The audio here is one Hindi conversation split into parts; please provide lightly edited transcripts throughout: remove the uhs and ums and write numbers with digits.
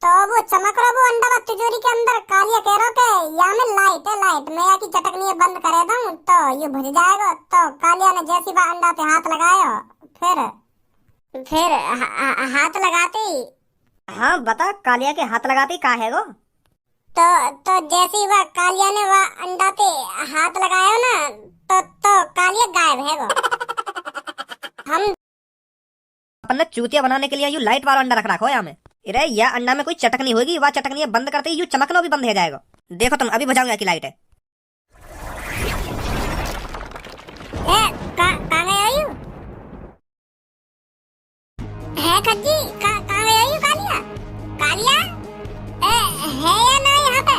तो वो चमक रहा वो अंडा तिजोरी के अंदर कालिया कह रहा के या में लाइट है लाइट मैं या की चटकनी बंद करे दूं तो ये भुज जाएगा। तो कालिया ने जैसी बा अंडा पे हाथ लगाया फिर हाथ लगाते ही। हाँ बता, कालिया के हाथ लगाते का है वो? तो जैसे ही वह कालिया ने वह अंडा पे हाथ लगाया ना तो कालिया गायब है वो। हम अपन ने चूतिया बनाने के लिए यू लाइट वाला अंडा रख रखो यहाँ में। अरे यह अंडा में कोई चटकनी होगी, वह चटकनी बंद करते ही यू चमकना भी बंद हो जाएगा। देखो तुम अभी बुझाऊंगा की लाइट है। कहाँ गए आयु? है खज्जी कहाँ गए आयु? कालिया कालिया है या ना यहाँ पे?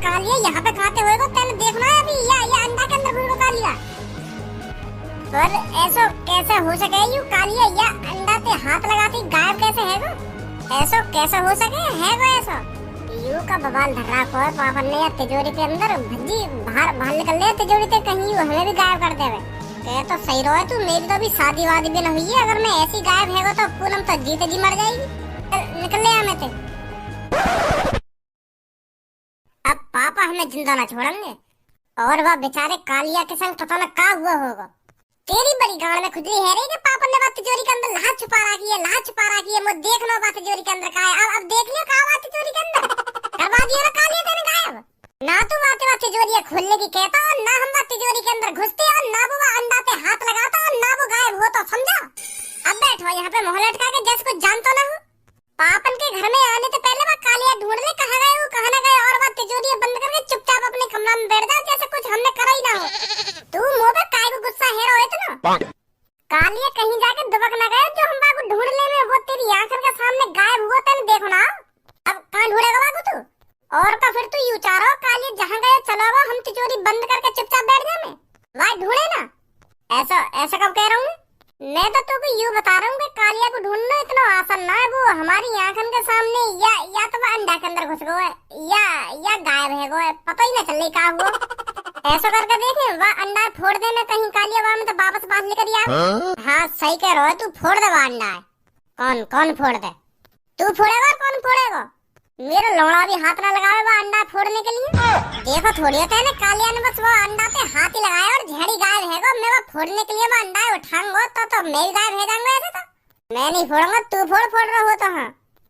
कालिया यहाँ पे खाते हुए को तेने देखना है अभी या अंडा के अंदर घुस गो कालिया। पर ऐसो कैसे हो सके यू कालिया या अंडा पे हाथ लगाते गायब कैसे है वो? ऐसो कैसे हो सके है वो ऐसा? यू का बवाल धर्रा को पापन ने या तिजोरी के अंदर भज्जी बाहर निकल ले तिजोरी ते कहीं यू हमें भी गायब कर देवे। ते तो सही रहो तू, मेरी तो भी शादी वादी भी न हुई है। अगर मैं ऐसी गायब है तो पूनम तो जीते जी मर जाएगी। निकल ले हमें ते। अब पापा हमें जिंदा ना छोड़ेंगे और वह बेचारे कालिया के संग पता न का हुआ होगा। तेरी बड़ी गाड़ में खुजली है रे कि पापा ने बात तिजोरी के अंदर लाश छुपा रखी है, लाश छुपा रखी है। मुझे देख लो बात तिजोरी के अंदर का है। अब देख लियो का बात तिजोरी के अंदर करवा दिया ना कालिया तेने गायब। ना तू बात तिजोरी खोलने की कहता और ना हम बात तिजोरी के अंदर घुसते और ना वो अंडा पे हाथ लगाता और ना वो गायब हो। तो समझा? अब बैठो यहाँ पे मोहल्ला लटका के जैसे कुछ जानता ना हो। पापन के घर में आने से पहले वह कालिया ढूंढ ले कहाँ गए वो कहाँ न गए और वह तिजोरी बंद करके चुपचाप अपने कमरा में बैठ जाओ जैसे कुछ हमने करा ही ना हो। तू मुंह पे काय को गुस्सा है रो इतना? कालिया कहीं जाके दुबक न गए जो हम बाबू ढूंढने में वो तेरी आंखों के सामने गायब हुआ तेने देखो ना। अब कहाँ ढूंढेगा बाबू तू? और का फिर तू यूं चाह रहा कालिया जहाँ गए चलो वो हम तिजोरी बंद करके चुपचाप बैठ जाए भाई ढूंढे ना। ऐसा ऐसा कब कह रहा हूँ मैं तो तुमको यूं बता रहा हूँ कि कालिया को ढूंढना इतना आसान ना है। वो हमारी आंखों के सामने या तो वो अंडा के अंदर घुस गया है या गायब है वो पता ही ना चले क्या हुआ। ऐसा करके देखे वह अंडा फोड़ देना कहीं कालिया वहां में तो वापस बाहर लेकर आ। हाँ सही कह रहा है तू फोड़ दे वो अंडा है। कौन फोड़ दे? तू फोड़ेगा कौन फोड़ेगा? मेरा लोड़ा भी हाथ ना लगावे वो अंडा फोड़ने के लिए। देखो थोड़ी होता है ना कालिया ने बस वो अंडा पे हाथ ही लगाया और झड़ी गायब है मैं वो फोड़ने के लिए वो अंडा उठाऊंगा तो मैं भी गायब हो जाऊंगा। ऐसे तो मैं नहीं फोड़ूंगा तू फोड़ रहा हो तो। हाँ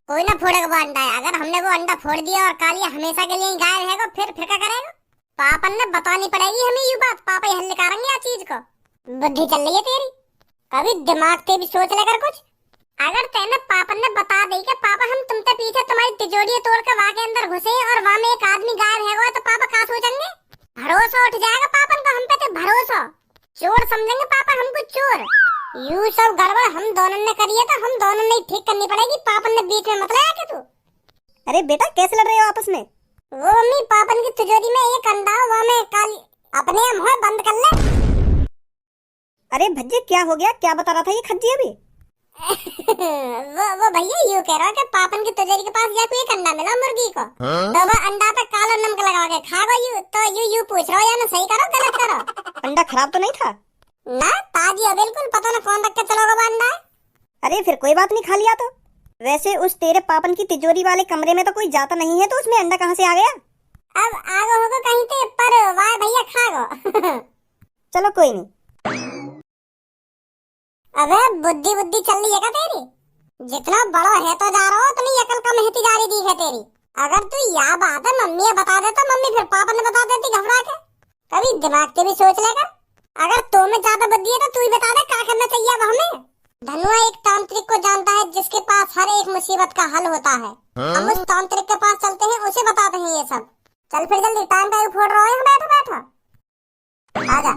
कोई ना फोड़ेगा वो अंडा। अगर हमने वो अंडा फोड़ दिया और कालिया हमेशा के लिए गायब है फिर क्या करेगा? पापन ने बतानी पड़ेगी हमें ये बात। पापा ही हल निकालेंगे इस चीज को। बुद्धि चल रही है तेरी, कभी दिमाग से भी सोच लेकर कुछ। अगर तेने पापन ने बता दी कि पापा हम तुमसे पीछे तुम्हारी तिजोरी तोड़ कर वहाँ के अंदर घुसे और वहाँ में एक आदमी गायब है तो पापा कहाँ सोचेंगे? भरोसा उठ जाएगा पापन का हम पे तो भरोसा। चोर समझेंगे पापा हमको चोर। यू सब गड़बड़ हम दोनों ने करी है तो हम दोनों ने ठीक करनी पड़ेगी। पापन ने बीच में मत लाया क्या तू? अरे बेटा कैसे लड़ रहे हो आपस में? वो मम्मी पापन की तिजोरी में एक अंडा वहाँ में काली अपने मुँह बंद कर ले। अरे भज्जे क्या हो गया? क्या बता रहा था ये खज्जी अभी? वो भैया यूं कह रहा है कि पापन की तिजोरी के पास जाके एक अंडा मिला मुर्गी को। तो वो अंडा पे काला नमक लगा के खा गई। तो यू पूछ रहा हो या मैं सही करो गलत करो? अंडा खराब तो नहीं था ना? ताजी है बिल्कुल। पता ना कौन रख के चलोगा वो अंडा। अरे फिर कोई बात नहीं, खा लिया तो। वैसे उस तेरे पापन की तिजोरी वाले कमरे में तो कोई जाता नहीं है तो उसमें अंडा कहाँ से आ गया? अब आगे होगा कहीं पे पर वाह भैया खा गो। चलो कोई नहीं। अबे बुद्धि चल रही है क्या तेरी? जितना बड़ा है तो जा रहा हो उतनी अकल कम होती जा रही है तेरी। अगर तू यह बात है मम्मी बता दे तो मम्मी फिर पापा ने बता देती घबरा के। कभी दिमाग से भी सोच लेगा। अगर तो में ज्यादा बुद्धि है तो तू ही बता दे क्या करना चाहिए अब हमें। धनुआ एक तांत्रिक को जानता है जिसके पास हर एक मुसीबत का हल होता है। हम उस तांत्रिक के पास चलते हैं उसे बताते हैं ये सब। चल फिर जल्दी टाइम पे फोड़ रहा है बैठो आजा।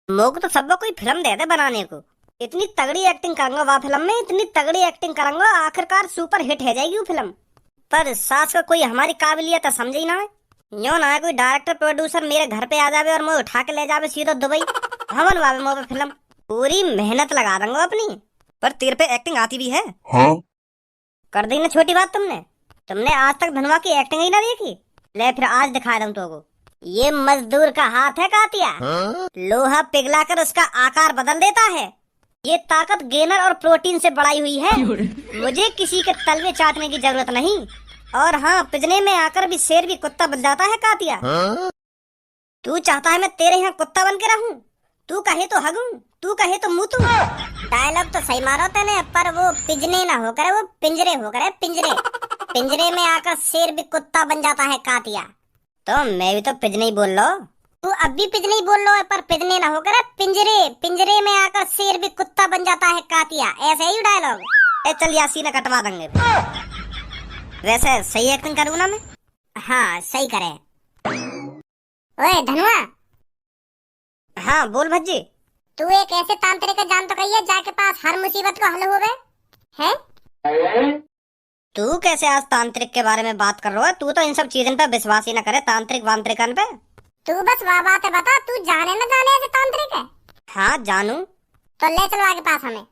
मोग तो सबको कोई फिल्म दे दे बनाने को। इतनी तगड़ी एक्टिंग करूंगा वह फिल्म में, इतनी तगड़ी एक्टिंग करूंगा आखिरकार सुपर हिट हो जाएगी वो फिल्म। पर सास का कोई हमारी काबिलियत समझ ही ना है। यूं ना है कोई डायरेक्टर प्रोड्यूसर मेरे घर पे आ जावे और मैं उठा के ले जावे सीधा दुबई। हमन वावे मोबे फिल्म पूरी मेहनत लगा दूंगा अपनी। पर तेरे पे एक्टिंग आती भी है? हाँ? कर दी ना छोटी बात तुमने आज तक धनवा की एक्टिंग ही ना देखी। ले फिर आज दिखा दूं तो ये मजदूर का हाथ है कातिया। हाँ? लोहा पिघलाकर उसका आकार बदल देता है ये ताकत गेनर और प्रोटीन से बढ़ाई हुई है। मुझे किसी के तलवे चाटने की जरूरत नहीं। और हाँ, पिजने में आकर भी शेर भी कुत्ता बन जाता है कातिया। तू चाहता है मैं तेरे यहाँ कुत्ता बन के रहूं? तू कहे तो हगूं, तू कहे तो मुतूं। डायलॉग तो सही मारो तेने, पर वो पिजने ना होकर वो पिंजरे होकर है, पिंजरे। पिंजरे में आकर शेर भी कुत्ता बन जाता है कातिया। तो मैं भी तो पिजने ही बोल लो। तू अब भी पिजने ही बोल लो, पर पिजने ना होकर पिंजरे। पिंजरे में आकर शेर भी कुत्ता बन जाता है कातिया। ऐसे ही डायलॉग। ए चल यासीन कटवा देंगे। वैसे सही एक्टिंग करूँ ना मैं? हाँ सही करे। ओए धनुआ, हाँ बोल भज्जी। तू एक ऐसे तांत्रिक का जान तो कही है जाके पास हर मुसीबत को हल हो गए है? तू कैसे आज तांत्रिक के बारे में बात कर रहा है? तू तो इन सब चीजों पे विश्वास ही ना करे, तांत्रिक वांत्रिकन पे। तू बस वाह बात है बता, तू जाने न जाने ऐसे तांत्रिक है? हाँ जानू। तो ले चलो आगे पास हमें।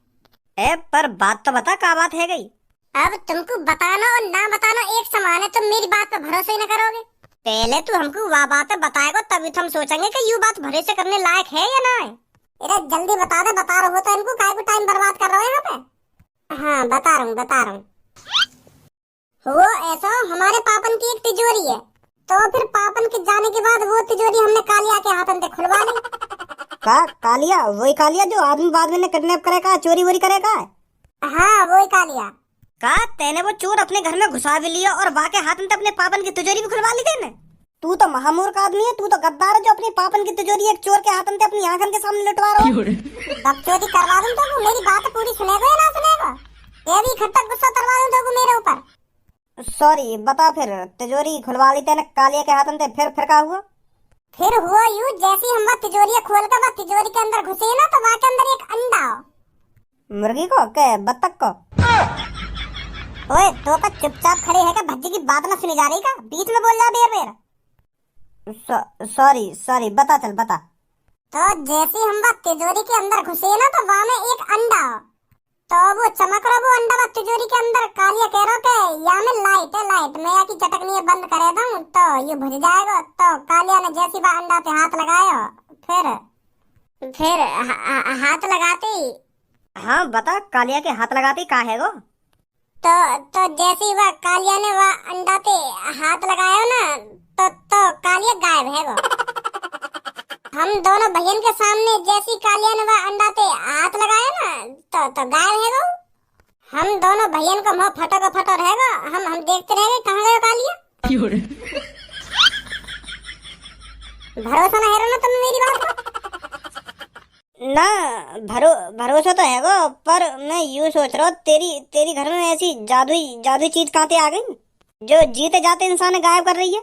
ए पर बात तो बता, क्या बात है गई? अब तुमको बताना और ना बताना एक समान है, तुम मेरी बात पे भरोसा ही न करोगे। पहले तू हमको वाह बात बताएगा, तभी तो हम सोचेंगे कि यू बात भरोसे करने लायक है या ना है। अरे जल्दी बता दे, बता रहे हो तो इनको काहे को टाइम बर्बाद कर रहे हो यहाँ पे। हाँ बता रहा हूँ। वो ऐसा हमारे पापन की एक तिजोरी है, तो फिर पापन के जाने के बाद वो तिजोरी हमने कालिया के हाथन से खुलवा ली। कालिया? वही कालिया जो आदमी बाद में किडनैप करेगा, चोरी वोरी करेगा? हाँ वही कालिया। का तेने वो चोर अपने घर में घुसा भी लिया और वाके हाथ में अपने पापन की तिजोरी भी खुलवा ली तेने? तू तो महामूर्ख आदमी है, तू तो गद्दार है जो अपने पापन की तिजोरी एक चोर के हाथ में अपनी आंखन के सामने लुटवा रहा है। अब चोरी करवा दूं तो वो मेरी बात पूरी सुनेगा या ना सुनेगा? ये भी खट्टा गुस्सा करवा दूं तो वो मेरे ऊपर। सॉरी बता, फिर तिजोरी खुलवा ली तेने कालिया के हाथ में, फिर क्या हुआ? फिर हुआ यूं, जैसे हम वो तिजोरी खोल कर वो तिजोरी के अंदर घुसे ना, तो वहाँ के अंदर एक अंडा। मुर्गी को के बत्तख को? ओए तो पर चुपचाप खड़े है क्या? भज्जी की बात ना सुनी जा रही का? बीच में बोल जा बेर। सॉरी बता, चल बता। तो जैसे हम वो तिजोरी के अंदर घुसे ना, तो वहाँ में एक अंडा, तो वो चमक रहा वो अंडा वो तिजोरी के अंदर। कालिया कह रहा के या में लाइट है, लाइट मैं या की चटकनी बंद करे दूं तो ये बुझ जाएगा। तो कालिया ने जैसे वो अंडा पे हाथ लगाया, फिर हाथ लगाते। हाँ बता, कालिया के हाथ लगाते का है वो? तो जैसे ही वह कालिया ने वह अंडा पे हाथ लगाया ना, तो कालिया गायब है वो। हम दोनों बहन के सामने जैसी कालिया ने वह अंडा पे हाथ लगाया ना, तो गायब है वो। हम दोनों बहन का मुंह फटो का फटो रहेगा, हम देखते रह गए कहाँ गए कालिया। भरोसा ना है ना तुम मेरी बात का? ना भरोसा तो है वो, पर मैं यूँ सोच रहा हूँ तेरी घर में ऐसी जादुई चीज कहाँ से आ गई जो जीते जाते इंसान गायब कर रही है?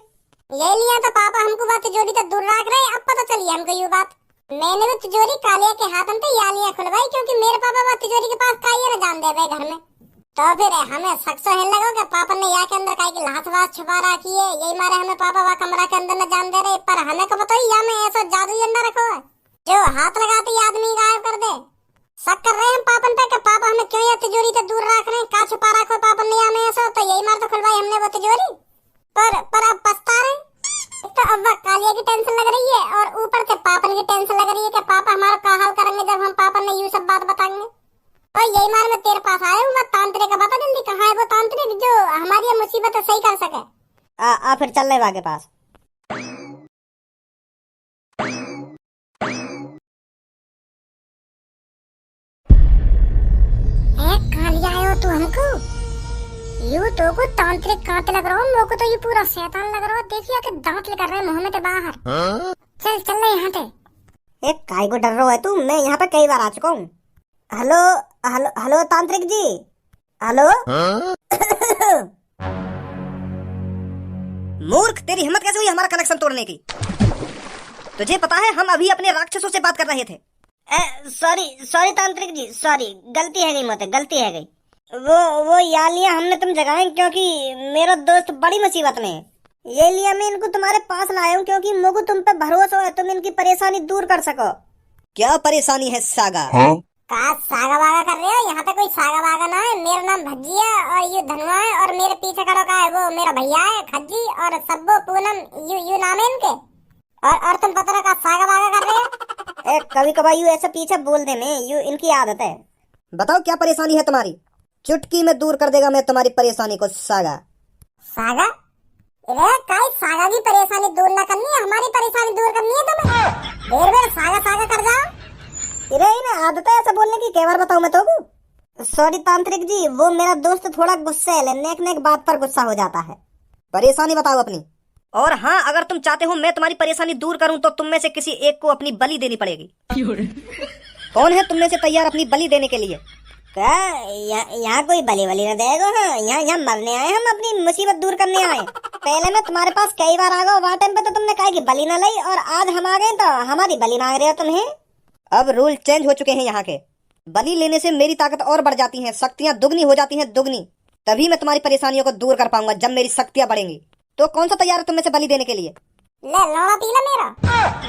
ये लिया तो पापा हमको बात तिजोरी तक दूर रख रहे। अब पता चली हमको ये बात। मैंने वो तिजोरी कालिया के हाथ में या लिया खुलवाई, क्योंकि मेरे पापा बात तिजोरी के पास काई ना जान दे घर में। तो फिर हमें सक्सो है लगा कि पापा ने या के अंदर काई की लाश वास छुपा रखी है, यही मारे हमें पापा वहाँ कमरा के अंदर न जान दे रहे। पर हमें को पता ही या में ऐसा जादू अंडा रखो है जो हाथ लगाते ही आदमी गायब कर दे। शक कर रहे हैं पापन पे कि पापा हमें क्यों या तिजोरी से दूर रख रहे हैं, का छुपा रखो पापन ने या में ऐसा। तो यही मार तो खुलवाई हमने वो तिजोरी। पर अब पछता रहे। तो अब वह कालिया की टेंशन लग रही है और ऊपर से पापन की टेंशन लग रही है कि पापा हमारा क्या हाल करेंगे जब हम पापन ने यूं सब बात बताएंगे। और यही मार मैं तेरे पास आया हूँ, मैं तांत्रिक का बता जल्दी कहाँ है वो तांत्रिक जो हमारी मुसीबत सही कर सके। आ फिर चल रहे के पास। कालिया आयो तू हमको यू तो को तांत्रिक कांटे लग रहा हूँ, मोको तो ये पूरा शैतान लग रहा है। देखिए कि दांत लेकर रहे मुंह में से बाहर। चल ले यहाँ से। एक काय को डर रहा है तू? मैं यहाँ पे कई बार आ चुका हूँ। हेलो तांत्रिक जी, हेलो। मूर्ख, तेरी हिम्मत कैसे हुई हमारा कनेक्शन तोड़ने की? तुझे पता है हम अभी अपने राक्षसों से बात कर रहे थे। सॉरी तांत्रिक जी, सॉरी, गलती है गई मुझसे, गलती है गई। वो या लिया हमने तुम जगाए क्योंकि मेरा दोस्त बड़ी मुसीबत में है। ये लिया मैं इनको तुम्हारे पास लाया हूँ क्योंकि मुझे तुम पे भरोसा है, तुम इनकी परेशानी दूर कर सको। क्या परेशानी है सागा? का सागा बागा कर रहे हो? यहाँ पे कोई सागा बागा ना है। मेरा नाम भज्जी है और ये धनुआ है और मेरे पीछे खड़ा का है वो मेरा भैया है खज्जी और सब्बो पूनम, यू नाम है इनके। और तुम पता ना का सागा बागा कर रहे हो? कभी कभार यू ऐसा पीछे बोल देने, यू इनकी आदत है। बताओ क्या परेशानी है तुम्हारी? चुटकी में दूर कर देगा मैं तुम्हारी परेशानी को सागा। सागा? अरे काई सागा की परेशानी दूर ना करनी है, हमारी परेशानी दूर करनी है तुम्हें। देर बेर सागा सागा कर जाओ। अरे इन्हें आदत है ऐसा बोलने की, कई बार बताऊं मैं तो। सॉरी तांत्रिक जी, वो मेरा दोस्त थोड़ा गुस्से है, नेक नेक बात पर गुस्सा हो जाता है। परेशानी बताओ अपनी। और हाँ, अगर तुम चाहते हो मैं तुम्हारी परेशानी दूर करूं तो तुम में से किसी एक को अपनी बलि देनी पड़ेगी। कौन है तुम में से तैयार अपनी बलि देने के लिए? क्या यहाँ कोई बलि वली न देगा? हाँ, यहाँ मरने आए, हम अपनी मुसीबत दूर करने आए। पहले मैं तुम्हारे पास कई बार आ गया, वहाँ टाइम पे तो तुमने कहा कि बलि न लाई, और आज हम आ गए तो हमारी बलि मांग रहे हो तुम्हें। अब रूल चेंज हो चुके हैं यहाँ के। बलि लेने से मेरी ताकत और बढ़ जाती है, शक्तियाँ दुगनी हो जाती हैं, दुगनी। तभी मैं तुम्हारी परेशानियों को दूर कर पाऊंगा जब मेरी शक्तियाँ बढ़ेंगी। तो कौन सा तैयार है तुम में से बलि देने के लिए? ले लौड़ा पीला मेरा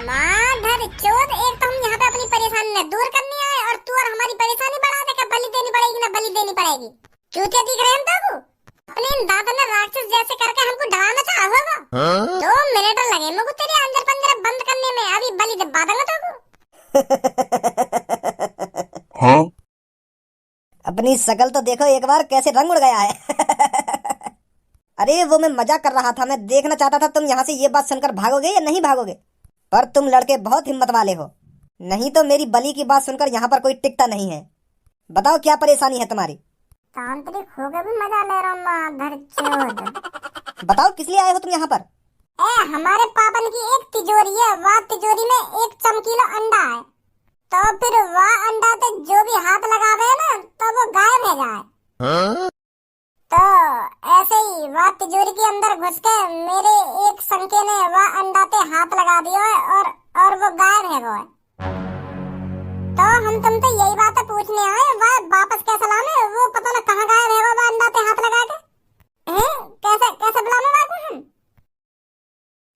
माधर चोद, एक तो हम यहाँ पे अपनी परेशानी न दूर करने आए और तू और हमारी परेशानी बढ़ा दे। क्या बलि देनी पड़ेगी ना बलि देनी पड़ेगी? चूतिया दिख रहे हैं हम तो अपने इन दांतों ने राक्षस जैसे करके हमको डराना चाहा होगा। 2 मिनट लगे मुझको तेरे अंदर पंजरा बंद करने में, अभी बलि दबा दूंगा तो। हाँ? अपनी शकल तो देखो एक बार, कैसे रंग उड़ गया है। अरे वो मैं मजाक कर रहा था, मैं देखना चाहता था तुम यहाँ से ये बात सुनकर भागोगे या नहीं भागोगे। पर तुम लड़के बहुत हिम्मत वाले हो, नहीं तो मेरी बलि की बात सुनकर यहाँ पर कोई टिकता नहीं है। बताओ क्या परेशानी है तुम्हारी? तांत्रिक होकर भी मजा ले रहा हूँ माधर चोद। बताओ किस लिए आए हो तुम यहाँ पर? हमारे पापन की एक तिजोरी है, वह तिजोरी में एक चमकीला अंडा है, तो फिर वह अंडा पे जो भी हाथ लगावे ना तो वो गायब हो जाए। तो ऐसे ही वह तिजोरी के अंदर घुस के मेरे एक संके ने वह अंडा पे हाथ लगा दिया है और वो गायब है वो है। तो हम तुमसे यही बात पूछने आए, वह वापस कैसे लाने? वो पता ना कहाँ गायब है वो अंडा पे हाथ लगा के। कैसे कैसे बुलाने वाले हम?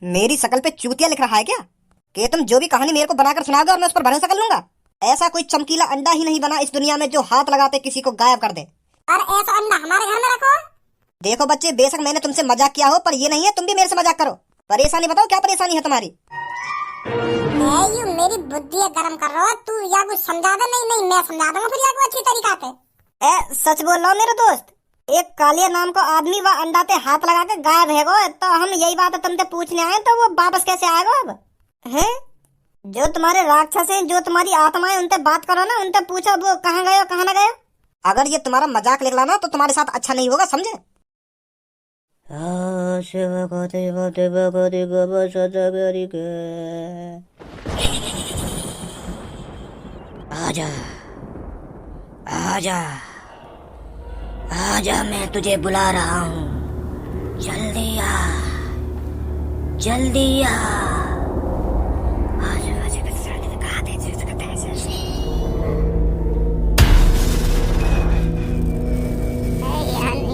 मेरी शकल पे चूतिया लिख रहा है क्या? कि तुम जो भी कहानी मेरे को बनाकर सुनाओगे और मैं उस पर भरोसा कर लूंगा? ऐसा कोई चमकीला अंडा ही नहीं बना इस दुनिया में जो हाथ लगाते किसी को गायब कर दे। और ऐसा अंडा हमारे घर में रखो? देखो बच्चे, बेशक मैंने तुमसे मजाक किया हो, पर ये नहीं है तुम भी मेरे से मजाक करो। परेशानी बताओ, क्या परेशानी है तुम्हारी? यू मेरी बुद्धि गरम कर रहा है तू, या कुछ समझा दे। नहीं नहीं मैं समझा दूंगा फिर या कुछ अच्छी तरीका से। सच बोल रहा हूँ मेरे दोस्त, एक कालिया नाम को आदमी वह अंडा पे हाथ लगा के गायब है गो। तो हम यही बात तुमसे पूछने आए, तो वो वापस कैसे आएगा अब? है जो तुम्हारे राक्षस हैं, जो तुम्हारी आत्माएं, उनसे बात करो ना, उनसे पूछो वो कहाँ गए कहाँ न गए। अगर ये तुम्हारा मजाक निकला ना तो तुम्हारे साथ अच्छा नहीं होगा, समझे? आजा आजा आजा, मैं तुझे बुला रहा हूँ, जल्दी आ जल्दी आ।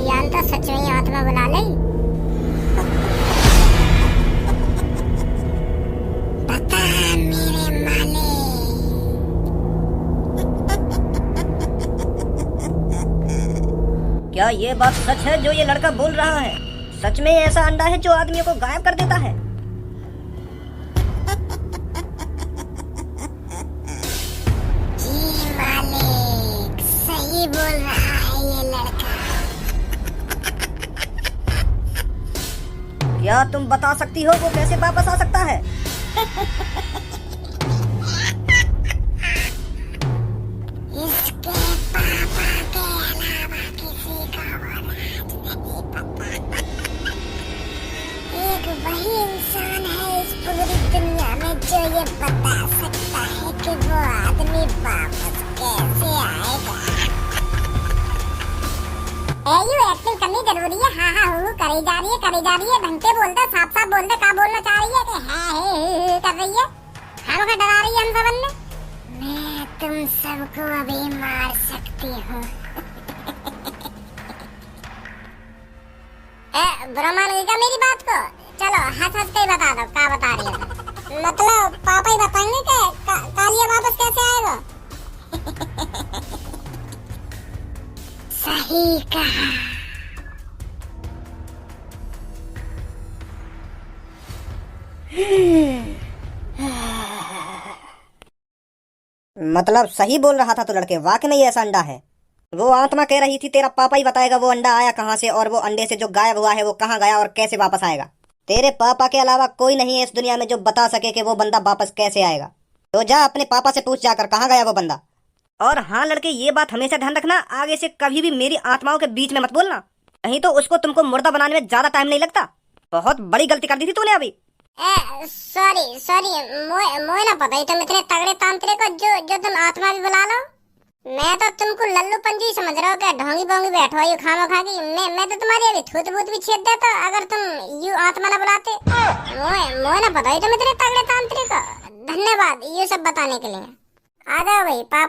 यान तो सच में ही आत्मा बुला ले। बता मेरे मालिक। क्या ये बात सच है जो ये लड़का बोल रहा है? सच में ऐसा अंडा है जो आदमियों को गायब कर देता है? जी मालिक, सही बोल रहा है ये लड़का। क्या तुम बता सकती हो वो कैसे वापस आ सकता है? इसके पापा के अलावा किसी को वो राज नहीं पता। एक वही इंसान है इस पूरी दुनिया में जो ये बता सकता है कि वो आदमी वापस कैसे आएगा। यू एक्टिंग करनी जरूरी है। हाँ हाँ हूँ करी जा रही है, ढंग से बोलते, साफ साफ बोलते। क्या बोलना चाह रही है कि है कर रही है? हम को डरा रही है हम सबन ने। मैं तुम सबको अभी मार सकती हूँ। बुरा मान गई क्या मेरी बात को? चलो हंस हंस के बता दो क्या बता रही है। मतलब पापा ही बताएंगे कि कालिया वापस कैसे आएगा। सही कहा। मतलब सही बोल रहा था तो लड़के, वाकई में ये ऐसा अंडा है। वो आत्मा कह रही थी तेरा पापा ही बताएगा वो अंडा आया कहाँ से, और वो अंडे से जो गायब हुआ है वो कहाँ गया और कैसे वापस आएगा। तेरे पापा के अलावा कोई नहीं है इस दुनिया में जो बता सके कि वो बंदा वापस कैसे आएगा। तो जा अपने पापा से पूछ जाकर कहाँ गया वो बंदा। और हाँ लड़के, ये बात हमेशा ध्यान रखना, आगे से कभी भी मेरी आत्माओं के बीच में मत बोलना, नहीं तो उसको तुमको मुर्दा बनाने में ज्यादा टाइम नहीं लगता। बहुत बड़ी गलती कर दी थी तूने अभी। सॉरी सॉरी, मोए ना पता ही तुम इतने तगड़े तांत्रिक हो जो तुम आत्मा भी बुला लो। मैं तो तुमको लल्लू पंजी समझ रहा हूँ, क्या ढोंगी बोंगी बैठो यू खामो खा की। मैं तो तुम्हारी अभी थूत बूत भी छेद देता अगर तुम यू आत्मा ना बुलाते। मोए ना पता ही तुम इतने तगड़े तांत्रिक हो। धन्यवाद ये सब बताने के लिए। आ जाओ भाई, पापा